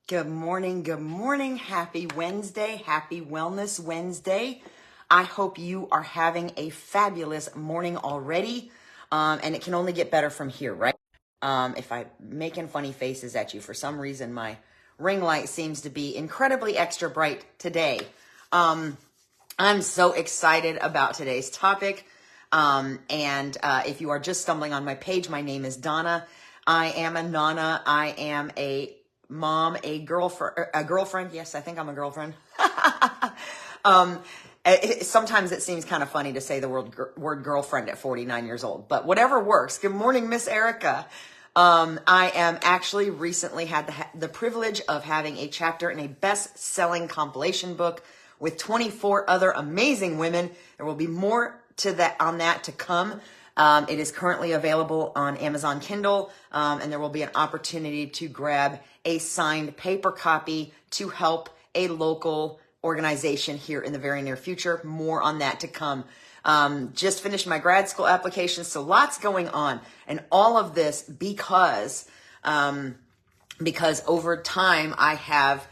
Good morning. Good morning. Happy Wednesday. Happy Wellness Wednesday. I hope you are having a fabulous morning already. And it can only get better from here, right? If I'm making funny faces at you, for some reason, my ring light seems to be incredibly extra bright today. I'm so excited about today's topic. If you are just stumbling on my page, my name is Donna. I am a Nana. I am a mom, a girlfriend. Yes, I think I'm a girlfriend. Sometimes it seems kind of funny to say the word girlfriend at 49 years old, but whatever works. Good morning, Miss Erica. I am actually recently had the privilege of having a chapter in a best-selling compilation book with 24 other amazing women. There will be more on that to come. It is currently available on Amazon Kindle, and there will be an opportunity to grab a signed paper copy to help a local organization here in the very near future. More on that to come. Just finished my grad school application, so lots going on. And all of this because over time I have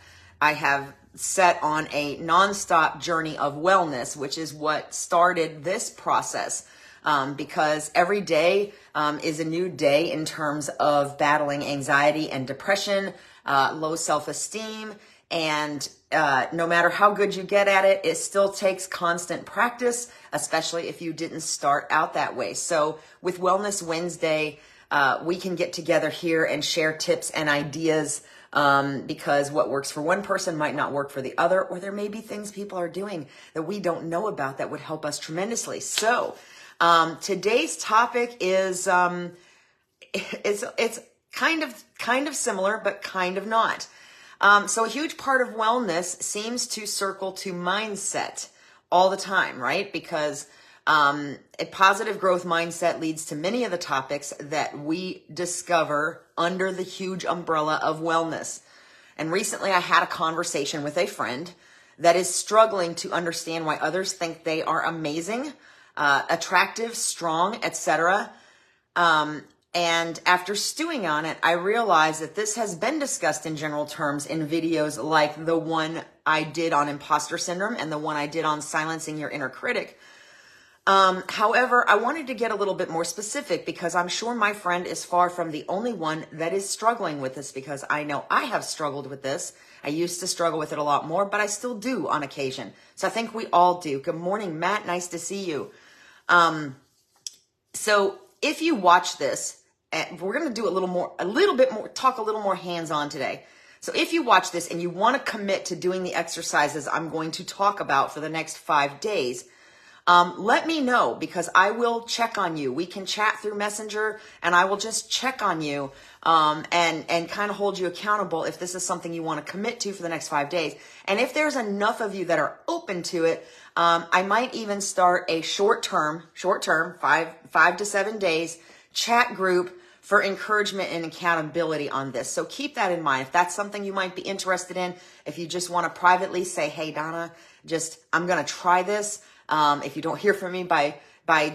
set on a nonstop journey of wellness, which is what started this process. Because every day is a new day in terms of battling anxiety and depression, low self-esteem, and no matter how good you get at it, it still takes constant practice, especially if you didn't start out that way. So with Wellness Wednesday, we can get together here and share tips and ideas because what works for one person might not work for the other, or there may be things people are doing that we don't know about that would help us tremendously. So today's topic is it's kind of similar, but kind of not. So a huge part of wellness seems to circle to mindset all the time, right? Because a positive growth mindset leads to many of the topics that we discover under the huge umbrella of wellness. And recently I had a conversation with a friend that is struggling to understand why others think they are amazing, attractive, strong, etc. And after stewing on it, I realized that this has been discussed in general terms in videos like the one I did on imposter syndrome and the one I did on silencing your inner critic. However, I wanted to get a little bit more specific because I'm sure my friend is far from the only one that is struggling with this, because I know I have struggled with this. I used to struggle with it a lot more, but I still do on occasion. So I think we all do. Good morning, Matt. Nice to see you. So if you watch this, we're going to do talk a little more hands-on today. So if you watch this and you want to commit to doing the exercises I'm going to talk about for the next 5 days, let me know, because I will check on you. We can chat through Messenger and I will just check on you, and kind of hold you accountable if this is something you want to commit to for the next 5 days. And if there's enough of you that are open to it, I might even start a short-term, 5 to 7 days chat group for encouragement and accountability on this. So keep that in mind. If that's something you might be interested in, if you just want to privately say, hey, Donna, I'm going to try this. If you don't hear from me by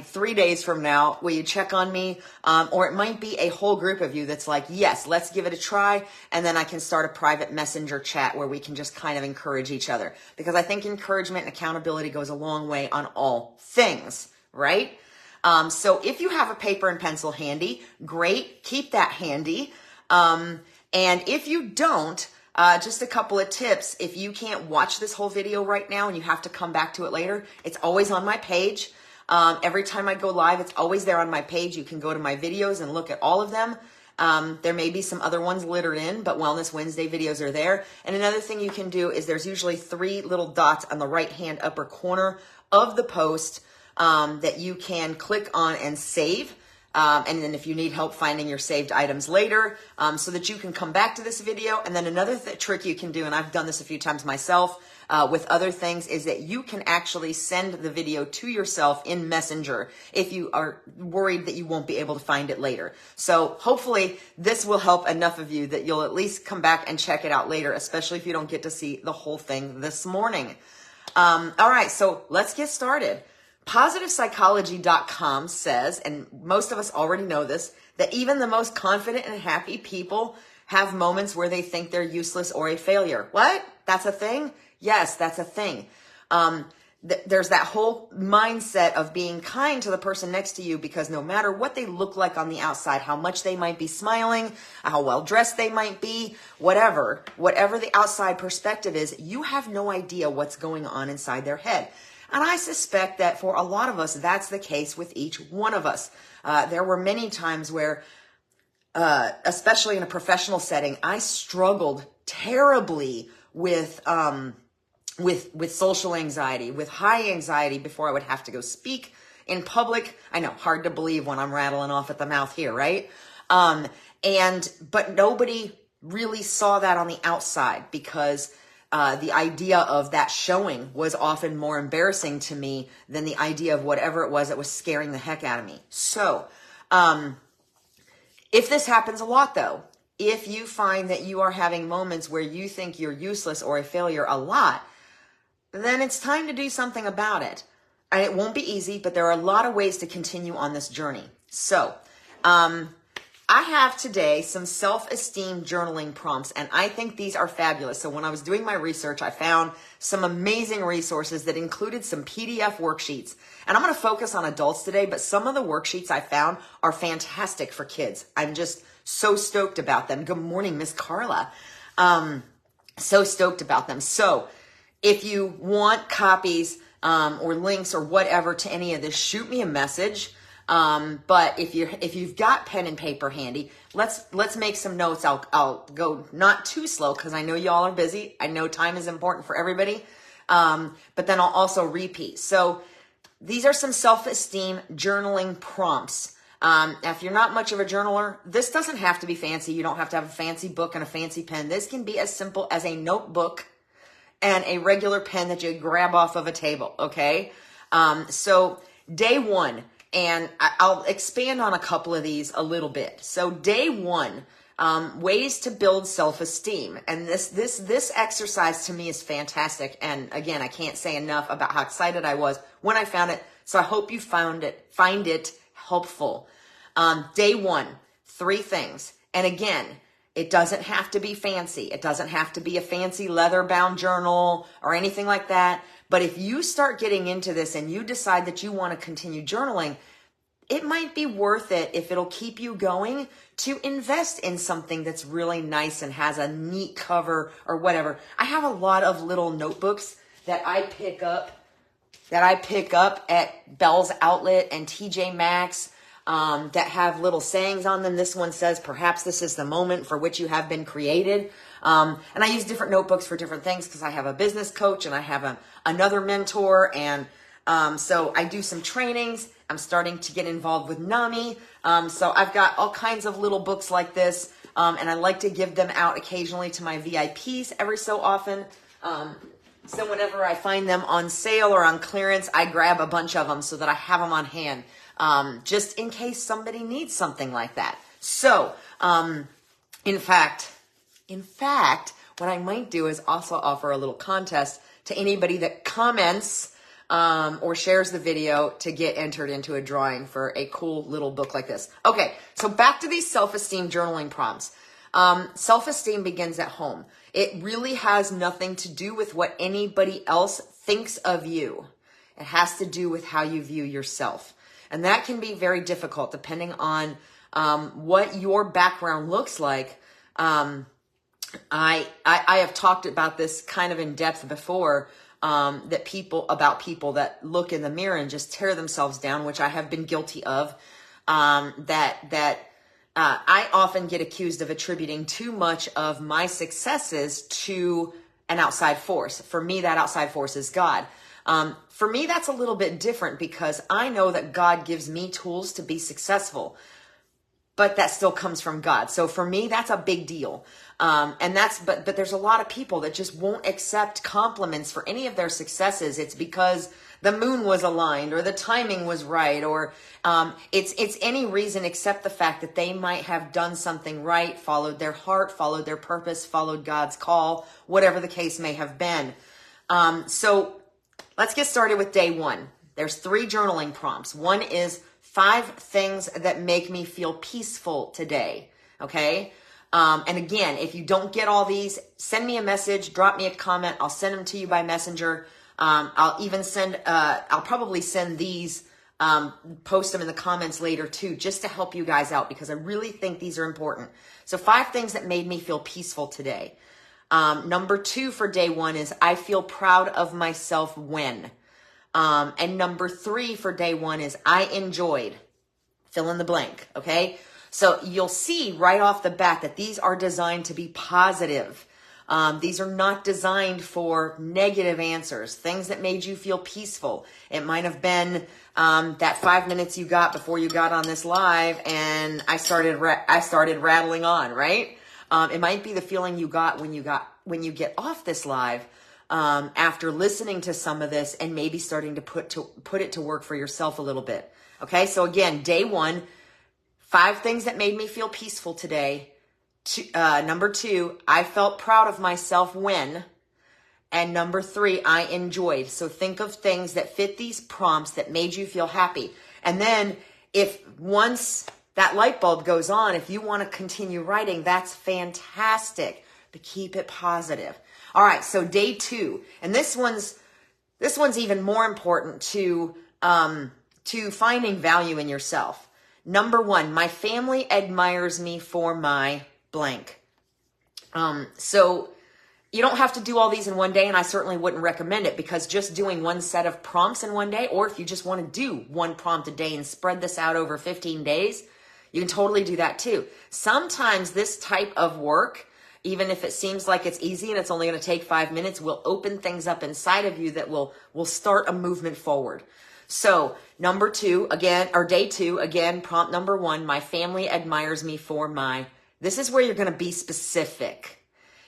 3 days from now, will you check on me? Or it might be a whole group of you that's like, yes, let's give it a try. And then I can start a private messenger chat where we can just kind of encourage each other. Because I think encouragement and accountability goes a long way on all things, right? So if you have a paper and pencil handy, great, keep that handy. And if you don't, just a couple of tips. If you can't watch this whole video right now and you have to come back to it later, it's always on my page. Every time I go live, it's always there on my page. You can go to my videos and look at all of them. There may be some other ones littered in, but Wellness Wednesday videos are there. And another thing you can do is there's usually 3 little dots on the right-hand upper corner of the post that you can click on and save. And then if you need help finding your saved items later, so that you can come back to this video. And then another trick you can do, and I've done this a few times myself with other things, is that you can actually send the video to yourself in Messenger if you are worried that you won't be able to find it later. So hopefully this will help enough of you that you'll at least come back and check it out later, especially if you don't get to see the whole thing this morning. All right, so let's get started. PositivePsychology.com says, and most of us already know this, that even the most confident and happy people have moments where they think they're useless or a failure. What? That's a thing? Yes, that's a thing. There's that whole mindset of being kind to the person next to you, because no matter what they look like on the outside, how much they might be smiling, how well dressed they might be, whatever the outside perspective is, you have no idea what's going on inside their head. And I suspect that for a lot of us, that's the case with each one of us. There were many times where, especially in a professional setting, I struggled terribly with social anxiety, with high anxiety before I would have to go speak in public. I know, hard to believe when I'm rattling off at the mouth here, right? But nobody really saw that on the outside, because the idea of that showing was often more embarrassing to me than the idea of whatever it was that was scaring the heck out of me. So, if this happens a lot though, if you find that you are having moments where you think you're useless or a failure a lot, then it's time to do something about it. And it won't be easy, but there are a lot of ways to continue on this journey. So, I have today some self-esteem journaling prompts, and I think these are fabulous. So when I was doing my research, I found some amazing resources that included some PDF worksheets. And I'm going to focus on adults today, but some of the worksheets I found are fantastic for kids. I'm just so stoked about them. Good morning, Miss Carla. So stoked about them. So if you want copies or links or whatever to any of this, shoot me a message. But if you've got pen and paper handy, let's make some notes. I'll go not too slow, because I know y'all are busy. I know time is important for everybody. But then I'll also repeat. So these are some self-esteem journaling prompts. If you're not much of a journaler, this doesn't have to be fancy. You don't have to have a fancy book and a fancy pen. This can be as simple as a notebook and a regular pen that you grab off of a table. Okay. So day one, and I'll expand on a couple of these a little bit. So day one, ways to build self-esteem. And this exercise to me is fantastic. And again, I can't say enough about how excited I was when I found it. So I hope you find it helpful. Day one, 3 things. And again, it doesn't have to be fancy. It doesn't have to be a fancy leather-bound journal or anything like that. But if you start getting into this and you decide that you want to continue journaling, it might be worth it, if it'll keep you going, to invest in something that's really nice and has a neat cover or whatever. I have a lot of little notebooks that I pick up at Bell's Outlet and TJ Maxx, that have little sayings on them. This one says, "Perhaps this is the moment for which you have been created." And I use different notebooks for different things, because I have a business coach and I have another mentor. And so I do some trainings. I'm starting to get involved with NAMI. So I've got all kinds of little books like this. And I like to give them out occasionally to my VIPs every so often. So whenever I find them on sale or on clearance, I grab a bunch of them so that I have them on hand, just in case somebody needs something like that. So, in fact, what I might do is also offer a little contest to anybody that comments or shares the video to get entered into a drawing for a cool little book like this. Okay, so back to these self-esteem journaling prompts. Self-esteem begins at home. It really has nothing to do with what anybody else thinks of you. It has to do with how you view yourself. And that can be very difficult depending on what your background looks like. I have talked about this kind of in depth before, that people that look in the mirror and just tear themselves down, which I have been guilty of. I often get accused of attributing too much of my successes to an outside force. For me, that outside force is God. For me, that's a little bit different, because I know that God gives me tools to be successful, but that still comes from God. So for me, that's a big deal. But there's a lot of people that just won't accept compliments for any of their successes. It's because the moon was aligned, or the timing was right, or it's any reason except the fact that they might have done something right, followed their heart, followed their purpose, followed God's call, whatever the case may have been. So let's get started with day one. There's 3 journaling prompts. One is 5 things that make me feel peaceful today. Okay. And again, if you don't get all these, send me a message, drop me a comment. I'll send them to you by messenger. I'll probably send these, post them in the comments later too, just to help you guys out because I really think these are important. So 5 things that made me feel peaceful today. Number 2 for day 1 is I feel proud of myself when. And number 3 for day 1 is I enjoyed. Fill in the blank, okay? So you'll see right off the bat that these are designed to be positive. These are not designed for negative answers, things that made you feel peaceful. It might have been that 5 minutes you got before you got on this live and I started rattling on, right? It might be the feeling you got when you get off this live after listening to some of this and maybe starting to put it to work for yourself a little bit. Okay, so again, day 1, 5 things that made me feel peaceful today. Number 2, I felt proud of myself when. And number 3, I enjoyed. So think of things that fit these prompts that made you feel happy. And then if once that light bulb goes on, if you want to continue writing, that's fantastic. But keep it positive. All right, so day 2. And this one's even more important to finding value in yourself. Number 1, my family admires me for my blank. So you don't have to do all these in one day, and I certainly wouldn't recommend it because just doing one set of prompts in one day, or if you just want to do one prompt a day and spread this out over 15 days, you can totally do that too. Sometimes this type of work, even if it seems like it's easy and it's only going to take 5 minutes, will open things up inside of you that will start a movement forward. So number 2, again, or day 2, again, prompt number 1, my family admires me for my, this is where you're going to be specific.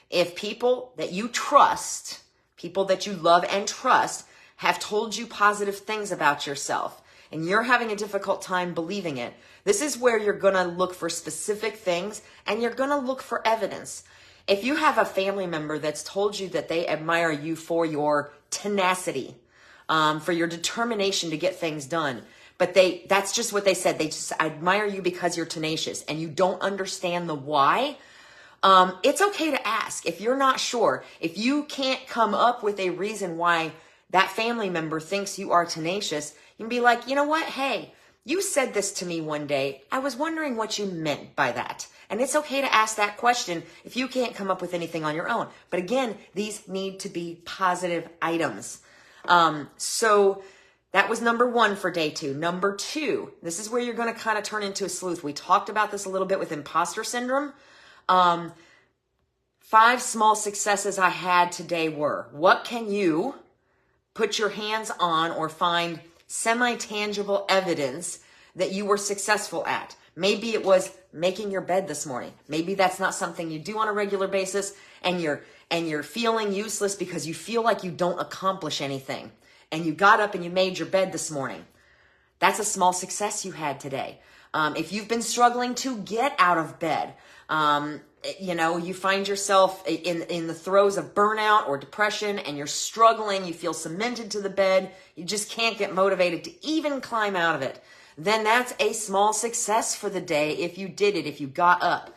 If people that you trust, people that you love and trust, have told you positive things about yourself, and you're having a difficult time believing it, this is where you're going to look for specific things and you're going to look for evidence. If you have a family member that's told you that they admire you for your tenacity, for your determination to get things done. But that's just what they said. They just admire you because you're tenacious and you don't understand the why. It's okay to ask. If you're not sure, if you can't come up with a reason why that family member thinks you are tenacious, you can be like, you know what? Hey, you said this to me one day. I was wondering what you meant by that. And it's okay to ask that question if you can't come up with anything on your own. But again, these need to be positive items. So that was number 1 for day 2. Number 2, this is where you're going to kind of turn into a sleuth. We talked about this a little bit with imposter syndrome. 5 small successes I had today were, what can you put your hands on or find semi-tangible evidence that you were successful at? Maybe it was making your bed this morning. Maybe that's not something you do on a regular basis and you're feeling useless because you feel like you don't accomplish anything. And you got up and you made your bed this morning. That's a small success you had today. If you've been struggling to get out of bed, you find yourself in the throes of burnout or depression and you're struggling, you feel cemented to the bed, you just can't get motivated to even climb out of it, then that's a small success for the day if you did it, if you got up.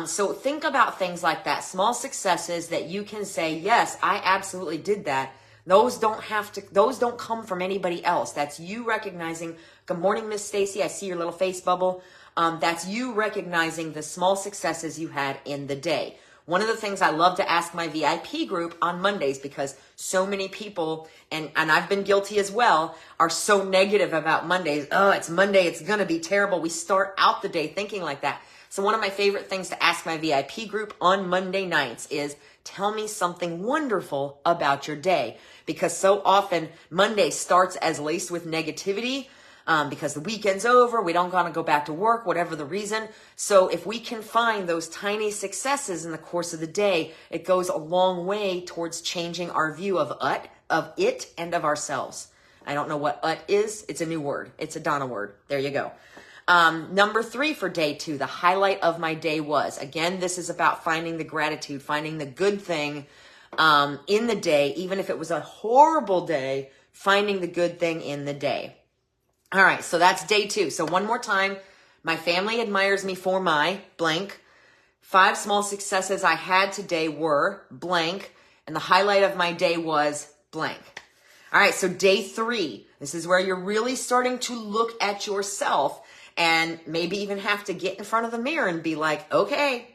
So think about things like that, small successes that you can say, yes, I absolutely did that. Those don't come from anybody else. That's you recognizing, good morning, Miss Stacy. I see your little face bubble. That's you recognizing the small successes you had in the day. One of the things I love to ask my VIP group on Mondays, because so many people, and I've been guilty as well, are so negative about Mondays. Oh, it's Monday. It's going to be terrible. We start out the day thinking like that. So one of my favorite things to ask my VIP group on Monday nights is, tell me something wonderful about your day. Because so often Monday starts as laced with negativity, because the weekend's over, we don't want to go back to work, whatever the reason. So if we can find those tiny successes in the course of the day, it goes a long way towards changing our view of it and of ourselves. I don't know what is. It's a new word. It's a Donna word. There you go. Number 3 for day 2, the highlight of my day was, again, this is about finding the gratitude, finding the good thing in the day, even if it was a horrible day, finding the good thing in the day. All right, so that's day 2. So one more time, my family admires me for my blank. 5 small successes I had today were blank, and the highlight of my day was blank. All right, so day 3, this is where you're really starting to look at yourself and maybe even have to get in front of the mirror and be like, okay,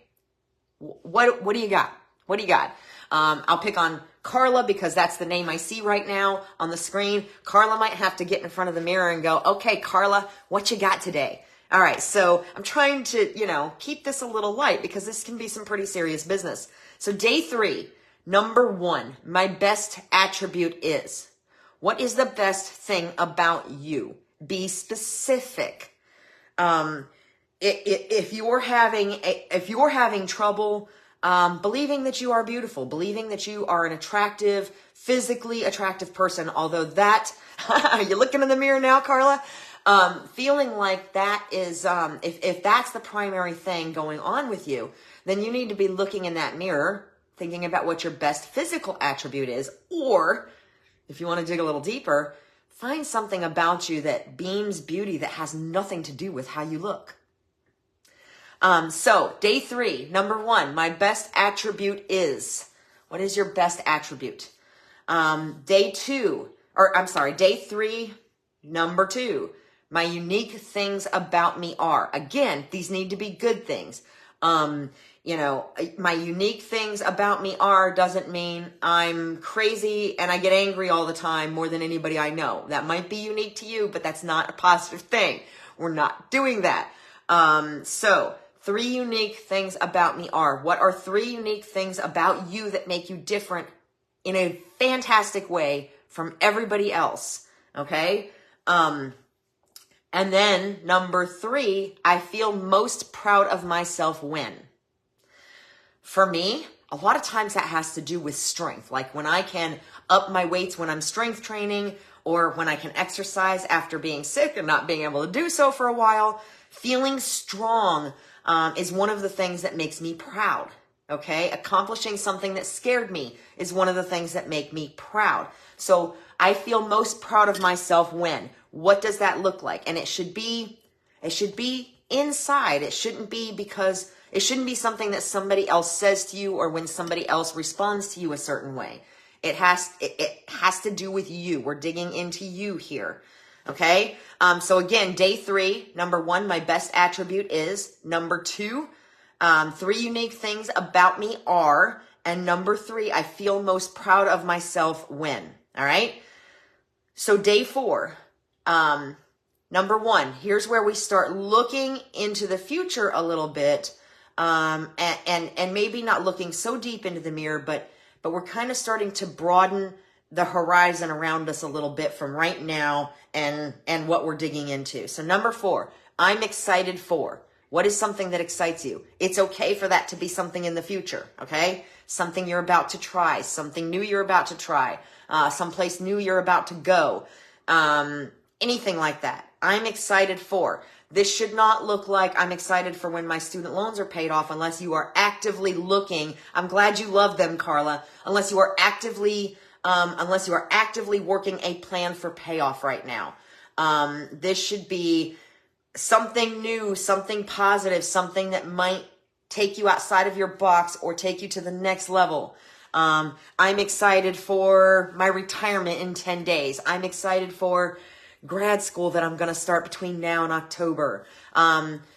what do you got? What do you got? I'll pick on Carla because that's the name I see right now on the screen. Carla might have to get in front of the mirror and go, okay, Carla, what you got today? All right, so I'm trying to, keep this a little light because this can be some pretty serious business. So day 3, number 1, my best attribute is. What is the best thing about you? Be specific. If you're having trouble believing that you are beautiful, believing that you are an physically attractive person, although that you're looking in the mirror now, Carla, feeling like that is if that's the primary thing going on with you, then you need to be looking in that mirror, thinking about what your best physical attribute is, or if you want to dig a little deeper, find something about you that beams beauty that has nothing to do with how you look. So day 3, number 1, my best attribute is. What is your best attribute? Day 3, number 2, my unique things about me are. Again, these need to be good things. My unique things about me are doesn't mean I'm crazy and I get angry all the time more than anybody I know. That might be unique to you, but that's not a positive thing. We're not doing that. So 3 unique things about me are. What are 3 unique things about you that make you different in a fantastic way from everybody else? Okay. And then number 3, I feel most proud of myself when. For me, a lot of times that has to do with strength. Like when I can up my weights when I'm strength training, or when I can exercise after being sick and not being able to do so for a while. Feeling strong is one of the things that makes me proud. Okay. Accomplishing something that scared me is one of the things that make me proud. So I feel most proud of myself when. What does that look like? And it should be inside. It shouldn't be something that somebody else says to you or when somebody else responds to you a certain way. It has to do with you. We're digging into you here. Okay. So again, day 3, number 1, my best attribute is. Number 2, 3 unique things about me are. And number 3, I feel most proud of myself when. All right. So day 4, number 1, here's where we start looking into the future a little bit. And maybe not looking so deep into the mirror, but we're kind of starting to broaden the horizon around us a little bit from right now and what we're digging into. So number 4, I'm excited for. What is something that excites you? It's okay for that to be something in the future. Okay. Something you're about to try, something new you're about to try, someplace new you're about to go. Anything like that. I'm excited for. This should not look like I'm excited for when my student loans are paid off unless you are actively looking. I'm glad you love them, Carla. Unless you are actively working a plan for payoff right now. This should be something new, something positive, something that might take you outside of your box or take you to the next level. I'm excited for my retirement in 10 days. I'm excited for grad school that I'm going to start between now and October.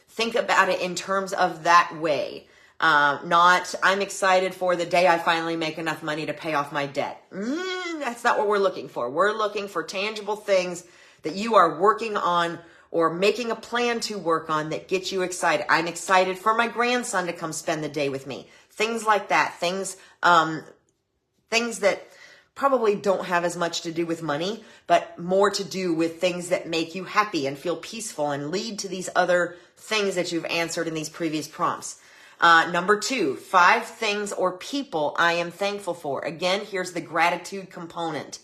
Think about it in terms of that way. Not, I'm excited for the day I finally make enough money to pay off my debt. That's not what we're looking for. We're looking for tangible things that you are working on or making a plan to work on that get you excited. I'm excited for my grandson to come spend the day with me. Things like that. Things that probably don't have as much to do with money, but more to do with things that make you happy and feel peaceful and lead to these other things that you've answered in these previous prompts. Number 2, 5 things or people I am thankful for. Again, here's the gratitude component.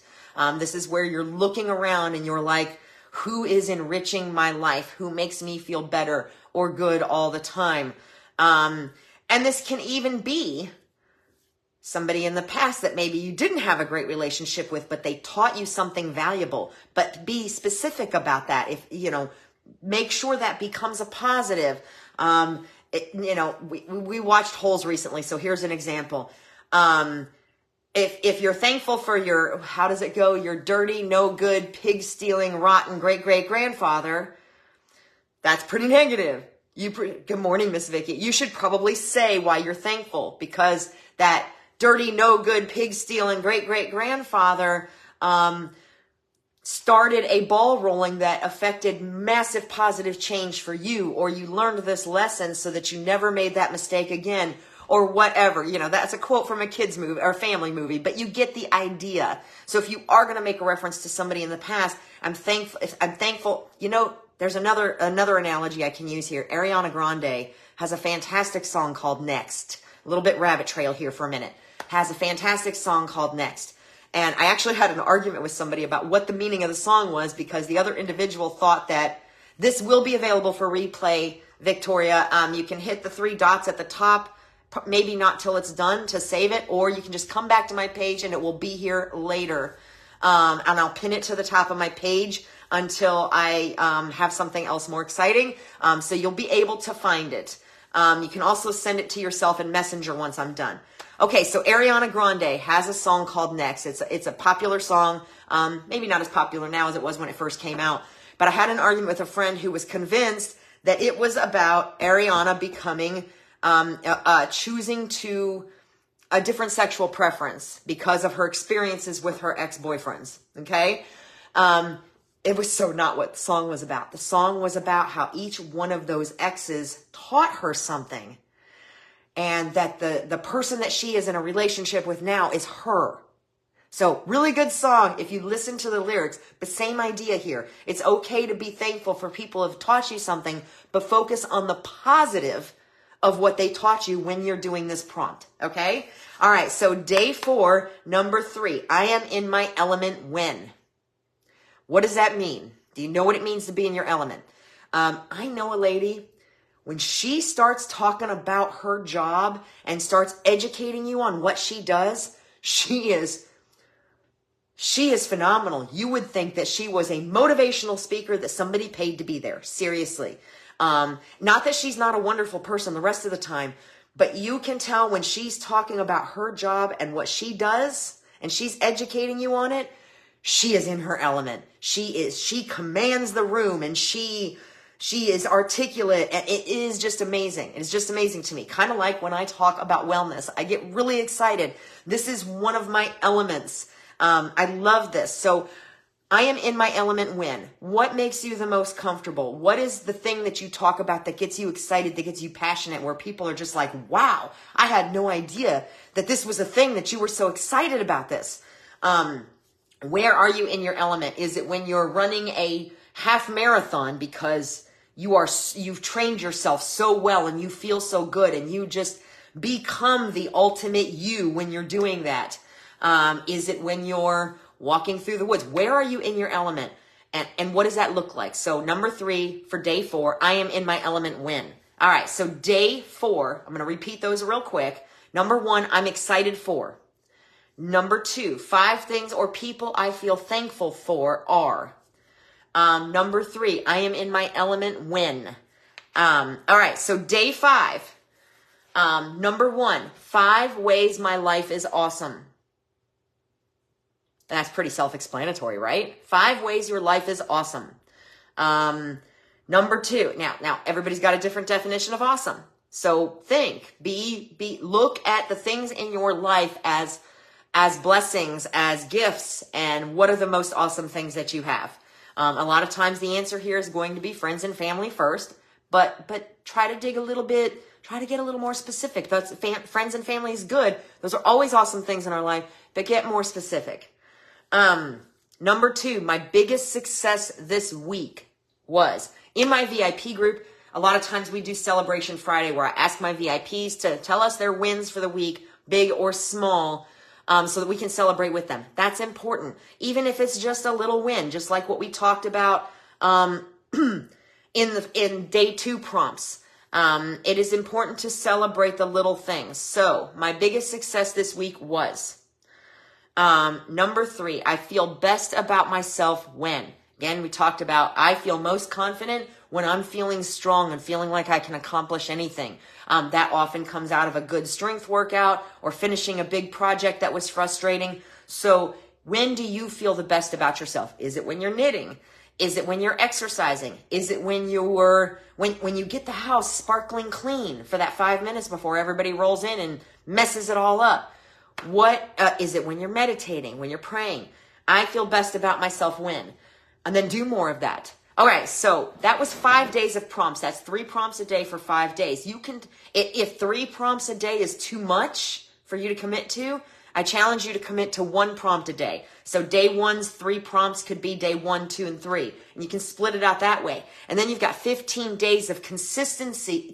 This is where you're looking around and you're like, who is enriching my life? Who makes me feel better or good all the time? And this can even be somebody in the past that maybe you didn't have a great relationship with, but they taught you something valuable. But be specific about that. If, make sure that becomes a positive. we watched Holes recently, so here's an example. If you're thankful for your, how does it go? Your dirty, no good, pig stealing, rotten great-great-grandfather, that's pretty negative. Good morning, Miss Vicky. You should probably say why you're thankful, because that dirty, no good, pig stealing great-great-grandfather started a ball rolling that affected massive positive change for you, or you learned this lesson so that you never made that mistake again, or whatever. That's a quote from a kid's movie or a family movie, but you get the idea. So if you are going to make a reference to somebody in the past, I'm thankful. There's another analogy I can use here. Ariana Grande has a fantastic song called Next. A little bit rabbit trail here for a minute. Has a fantastic song called Next. And I actually had an argument with somebody about what the meaning of the song was, because the other individual thought that this will be available for replay, Victoria. You can hit the 3 dots at the top, maybe not till it's done, to save it, or you can just come back to my page and it will be here later. And I'll pin it to the top of my page until I have something else more exciting. So you'll be able to find it. You can also send it to yourself in Messenger once I'm done. Okay, so Ariana Grande has a song called Next. It's a popular song, maybe not as popular now as it was when it first came out. But I had an argument with a friend who was convinced that it was about Ariana becoming, choosing to a different sexual preference because of her experiences with her ex-boyfriends, okay? It was so not what the song was about. The song was about how each one of those exes taught her something, and that the person that she is in a relationship with now is her. So really good song if you listen to the lyrics, but same idea here. It's okay to be thankful for people who have taught you something, but focus on the positive of what they taught you when you're doing this prompt, okay? All right, so day 4, number 3, I am in my element when. What does that mean? Do you know what it means to be in your element? I know a lady, when she starts talking about her job and starts educating you on what she does, she is phenomenal. You would think that she was a motivational speaker that somebody paid to be there. Seriously. Not that she's not a wonderful person the rest of the time, but you can tell when she's talking about her job and what she does, and she's educating you on it, she is in her element. She commands the room, and she is articulate, and it is just amazing. It's just amazing to me. Kind of like when I talk about wellness, I get really excited. This is one of my elements. I love this. So I am in my element when. What makes you the most comfortable? What is the thing that you talk about that gets you excited, that gets you passionate, where people are just like, wow, I had no idea that this was a thing, that you were so excited about this. Where are you in your element? Is it when you're running a half marathon because you've trained yourself so well and you feel so good and you just become the ultimate you when you're doing that? Is it when you're walking through the woods? Where are you in your element? And what does that look like? So number 3 for day 4, I am in my element when. All right, so day 4, I'm going to repeat those real quick. Number 1, I'm excited for. Number 2, 5 things or people I feel thankful for are. Number 3, I am in my element when. All right, so day 5. Number 1, 5 ways my life is awesome. That's pretty self-explanatory, right? 5 ways your life is awesome. Number 2, now everybody's got a different definition of awesome. So look at the things in your life as blessings, as gifts, and what are the most awesome things that you have. A lot of times the answer here is going to be friends and family first, but try to dig a little bit, try to get a little more specific. Friends and family is good. Those are always awesome things in our life, but get more specific. Number 2, my biggest success this week was in my VIP group. A lot of times we do Celebration Friday, where I ask my VIPs to tell us their wins for the week, big or small, so that we can celebrate with them. That's important. Even if it's just a little win, just like what we talked about in day 2 prompts. It is important to celebrate the little things. So my biggest success this week was number 3, I feel best about myself when. Again, we talked about I feel most confident when I'm feeling strong and feeling like I can accomplish anything. That often comes out of a good strength workout or finishing a big project that was frustrating. So when do you feel the best about yourself? Is it when you're knitting? Is it when you're exercising? Is it when when you get the house sparkling clean for that 5 minutes before everybody rolls in and messes it all up? Is it when you're meditating, when you're praying? I feel best about myself when. And then do more of that. All right, so that was 5 days of prompts. That's 3 prompts a day for 5 days. You can, if 3 prompts a day is too much for you to commit to, I challenge you to commit to 1 prompt a day. So day 1's 3 prompts could be day 1, 2, and 3. And you can split it out that way. And then you've got 15 days of consistently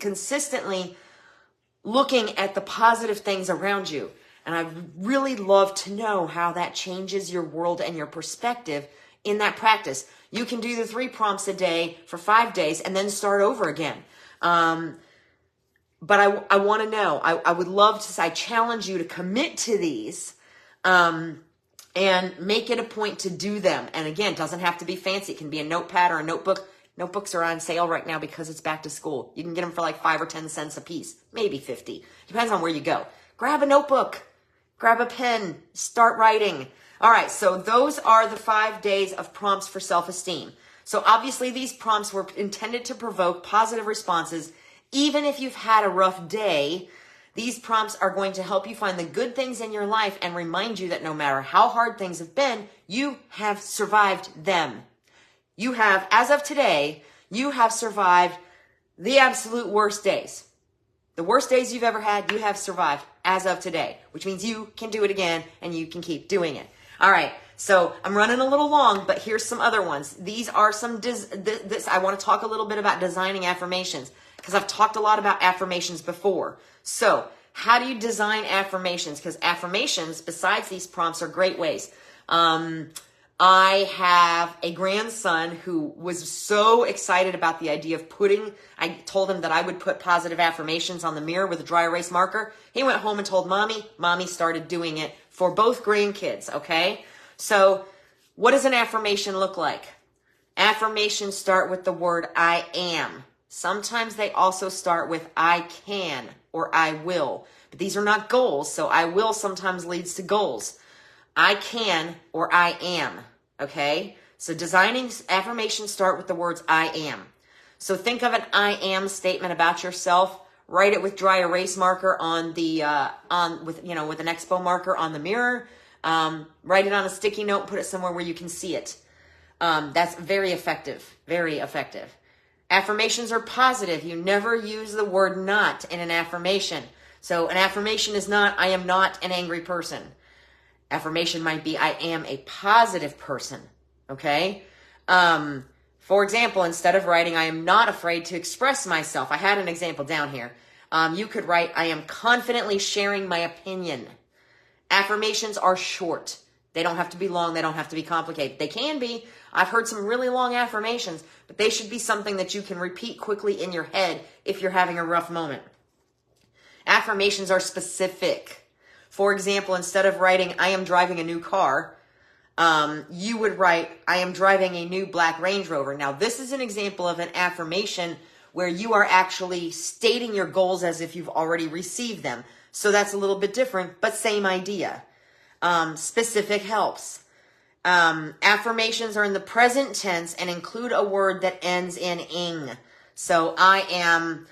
looking at the positive things around you. And I'd really love to know how that changes your world and your perspective in that practice. You can do the 3 prompts a day for 5 days and then start over again. But I want to know, I would love to, I challenge you to commit to these, and make it a point to do them. And again, it doesn't have to be fancy. It can be a notepad or a notebook. Notebooks are on sale right now because it's back to school. You can get them for like 5 or 10 cents a piece, maybe 50. Depends on where you go. Grab a notebook, grab a pen, start writing. All right, so those are the 5 days of prompts for self-esteem. So obviously these prompts were intended to provoke positive responses. Even if you've had a rough day, these prompts are going to help you find the good things in your life and remind you that no matter how hard things have been, you have survived them. You have, as of today, you have survived the absolute worst days. The worst days you've ever had, you have survived as of today, which means you can do it again and you can keep doing it. All right, so I'm running a little long, but here's some other ones. These are some, I want to talk a little bit about designing affirmations because I've talked a lot about affirmations before. So how do you design affirmations? Because affirmations, besides these prompts, are great ways. I have a grandson who was so excited about the idea of I told him that I would put positive affirmations on the mirror with a dry erase marker. He went home and told mommy. Mommy started doing it for both grandkids, okay? So what does an affirmation look like? Affirmations start with the word I am. Sometimes they also start with I can or I will. But these are not goals, so I will sometimes leads to goals. I can or I am, okay? So designing affirmations start with the words I am. So think of an I am statement about yourself. Write it with dry erase marker on the with an Expo marker on the mirror. Write it on a sticky note, put it somewhere where you can see it. That's very effective, very effective. Affirmations are positive. You never use the word not in an affirmation. So an affirmation is not, I am not an angry person. Affirmation might be, I am a positive person, okay? For example, instead of writing, I am not afraid to express myself. I had an example down here. You could write, I am confidently sharing my opinion. Affirmations are short. They don't have to be long. They don't have to be complicated. They can be. I've heard some really long affirmations, but they should be something that you can repeat quickly in your head if you're having a rough moment. Affirmations are specific. For example, instead of writing, I am driving a new car, you would write, I am driving a new black Range Rover. Now, this is an example of an affirmation where you are actually stating your goals as if you've already received them. So that's a little bit different, but same idea. Specific helps. Affirmations are in the present tense and include a word that ends in ing. So I am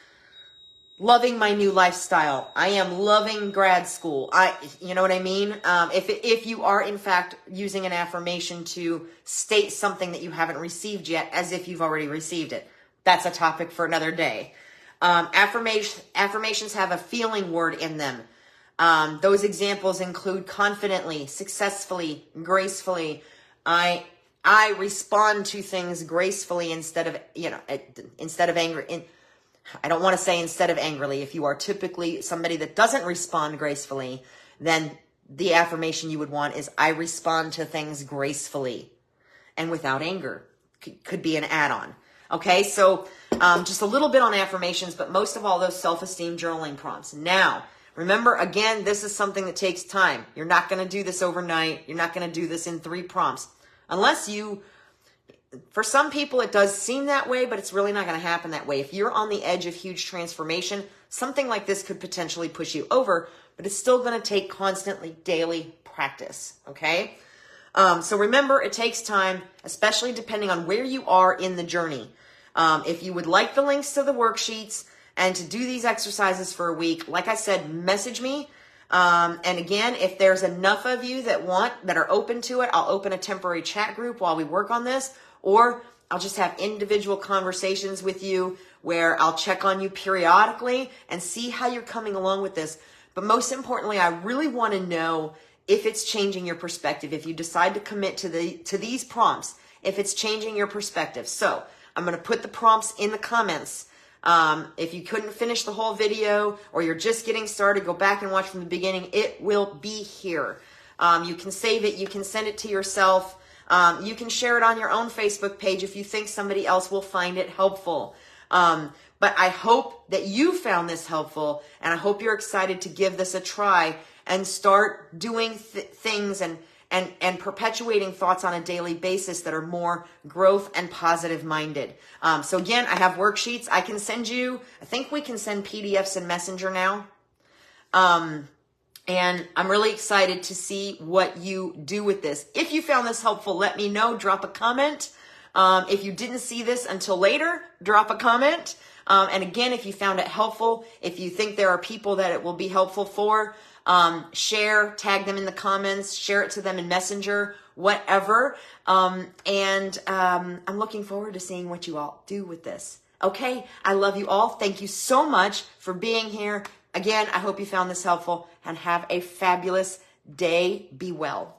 loving my new lifestyle. I am loving grad school. You know what I mean? If you are in fact using an affirmation to state something that you haven't received yet, as if you've already received it, that's a topic for another day. Affirmations have a feeling word in them. Those examples include confidently, successfully, gracefully. I respond to things gracefully instead of angry. I don't want to say instead of angrily. If you are typically somebody that doesn't respond gracefully, then the affirmation you would want is I respond to things gracefully and without anger. Could be an add-on. Okay, so just a little bit on affirmations, but most of all those self-esteem journaling prompts. Now, remember, again, this is something that takes time. You're not going to do this overnight. You're not going to do this in 3 prompts. Unless you for some people, it does seem that way, but it's really not going to happen that way. If you're on the edge of huge transformation, something like this could potentially push you over, but it's still going to take constantly daily practice. Okay. So remember, it takes time, especially depending on where you are in the journey. If you would like the links to the worksheets and to do these exercises for a week, like I said, message me. And again, if there's enough of you that are open to it, I'll open a temporary chat group while we work on this, or I'll just have individual conversations with you where I'll check on you periodically and see how you're coming along with this. But most importantly, I really want to know if it's changing your perspective, if you decide to commit to these prompts, if it's changing your perspective. So I'm going to put the prompts in the comments. If you couldn't finish the whole video or you're just getting started, go back and watch from the beginning. It will be here. You can save it. You can send it to yourself. You can share it on your own Facebook page if you think somebody else will find it helpful. But I hope that you found this helpful, and I hope you're excited to give this a try and start doing things and perpetuating thoughts on a daily basis that are more growth and positive minded. So again, I have worksheets. I can send you, I think we can send PDFs in Messenger now. And I'm really excited to see what you do with this. If you found this helpful, let me know. Drop a comment. If you didn't see this until later, drop a comment. And again, if you found it helpful, if you think there are people that it will be helpful for, share, tag them in the comments, share it to them in Messenger, whatever. I'm looking forward to seeing what you all do with this. Okay, I love you all. Thank you so much for being here. Again, I hope you found this helpful, and have a fabulous day. Be well.